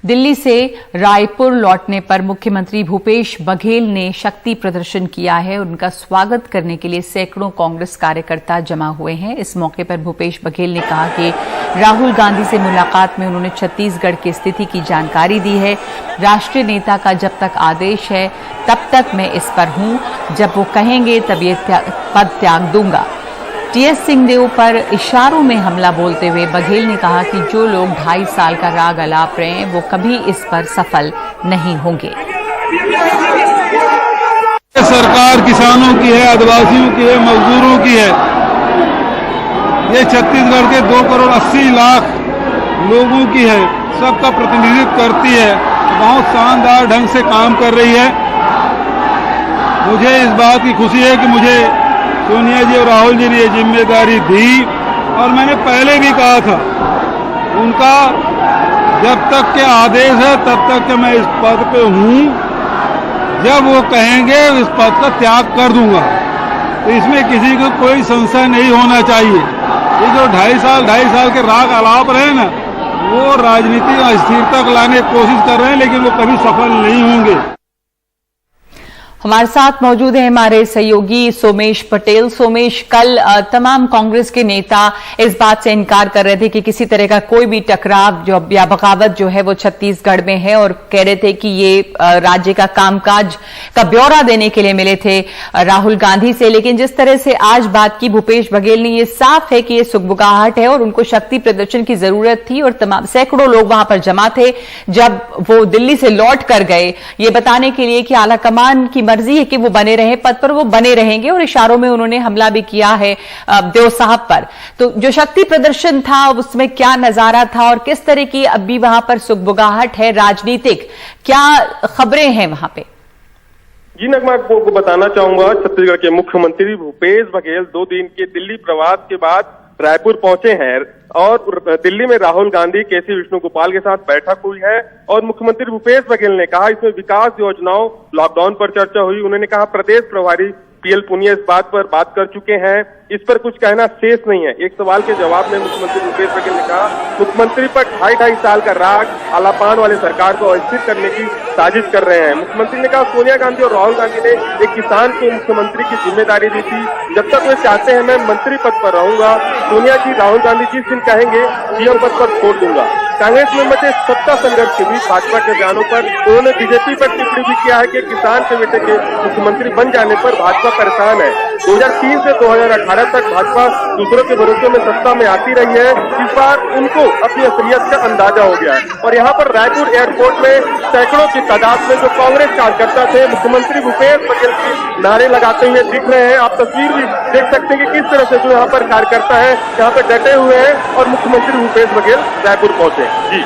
दिल्ली से रायपुर लौटने पर मुख्यमंत्री भूपेश बघेल ने शक्ति प्रदर्शन किया है। उनका स्वागत करने के लिए सैकड़ों कांग्रेस कार्यकर्ता जमा हुए हैं। इस मौके पर भूपेश बघेल ने कहा कि राहुल गांधी से मुलाकात में उन्होंने छत्तीसगढ़ की स्थिति की जानकारी दी है। राष्ट्रीय नेता का जब तक आदेश है तब तक मैं इस पर हूं, जब वो कहेंगे तब ये पद त्याग दूंगा। टीएस सिंहदेव पर इशारों में हमला बोलते हुए बघेल ने कहा कि जो लोग 2.5 साल का राग अलाप रहे हैं वो कभी इस पर सफल नहीं होंगे। सरकार किसानों की है, आदिवासियों की है, मजदूरों की है। ये छत्तीसगढ़ के 2 करोड़ 80 लाख लोगों की है, सबका प्रतिनिधित्व करती है, बहुत शानदार ढंग से काम कर रही है। मुझे इस बात की खुशी है कि मुझे सोनिया जी और राहुल जी ने ये जिम्मेदारी दी, और मैंने पहले भी कहा था उनका जब तक के आदेश है तब तक के मैं इस पद पे हूं, जब वो कहेंगे इस पद का त्याग कर दूंगा। तो इसमें किसी को कोई संशय नहीं होना चाहिए। ये जो 2.5 साल के राग अलाप रहे हैं ना, वो राजनीति में स्थिरता लाने की कोशिश कर रहे हैं, लेकिन वो कभी सफल नहीं होंगे। हमारे साथ मौजूद हैं हमारे सहयोगी सोमेश पटेल। सोमेश, कल तमाम कांग्रेस के नेता इस बात से इनकार कर रहे थे कि किसी तरह का कोई भी टकराव जो या बगावत जो है वो छत्तीसगढ़ में है, और कह रहे थे कि ये राज्य का कामकाज का ब्यौरा देने के लिए मिले थे राहुल गांधी से। लेकिन जिस तरह से आज बात की भूपेश बघेल ने, ये साफ है कि ये सुगबुगाहट है और उनको शक्ति प्रदर्शन की जरूरत थी, और तमाम सैकड़ों लोग वहां पर जमा थे जब वो दिल्ली से लौट कर गए, ये बताने के लिए कि आलाकमान की मर्जी है कि वो बने रहे पद पर, वो बने रहेंगे। और इशारों में उन्होंने हमला भी किया है देव साहब पर। तो जो शक्ति प्रदर्शन था उसमें क्या नजारा था और किस तरह की अभी वहां पर सुगबुगाहट है राजनीतिक, क्या खबरें हैं वहां पे? जी नगमा, आपको बताना चाहूंगा, छत्तीसगढ़ के मुख्यमंत्री भूपेश बघेल 2 दिन के दिल्ली प्रवास के बाद रायपुर पहुंचे हैं, और दिल्ली में राहुल गांधी, केसी विष्णुगोपाल के साथ बैठक हुई है। और मुख्यमंत्री भूपेश बघेल ने कहा इसमें विकास योजनाओं, लॉकडाउन पर चर्चा हुई। उन्होंने कहा प्रदेश प्रभारी पीएल पुनिया इस बात पर बात कर चुके हैं, इस पर कुछ कहना शेष नहीं है। एक सवाल के जवाब में मुख्यमंत्री भूपेश बघेल ने कहा मुख्यमंत्री पर 2.5 साल का राग आलापान वाले सरकार को अस्थिर करने की साजिश कर रहे हैं। मुख्यमंत्री ने कहा सोनिया गांधी और राहुल गांधी ने एक किसान को मुख्यमंत्री की जिम्मेदारी दी थी, जब तक वे चाहते हैं मैं मंत्री पद पर रहूंगा। सोनिया जी, राहुल गांधी जिस दिन कहेंगे सीएम पद पर छोड़ दूंगा। कांग्रेस में मचे सत्ता संघर्ष के बीच भाजपा के बयानों पर उन्होंने बीजेपी पर टिप्पणी भी किया है कि किसान के बेटे के मुख्यमंत्री बन जाने पर भाजपा परेशान है। 2003 से 2018 तक भाजपा दूसरों के भरोसे में सत्ता में आती रही है, इस बार उनको अपनी असलियत का अंदाजा हो गया है। और यहाँ पर रायपुर एयरपोर्ट में सैकड़ों की तादाद में जो कांग्रेस कार्यकर्ता थे मुख्यमंत्री भूपेश बघेल के नारे लगाते हुए दिख रहे हैं। आप तस्वीर भी देख सकते हैं कि किस तरह से जो यहाँ पर कार्यकर्ता है यहाँ पे डटे हुए हैं, और मुख्यमंत्री भूपेश बघेल रायपुर पहुंचे। जी।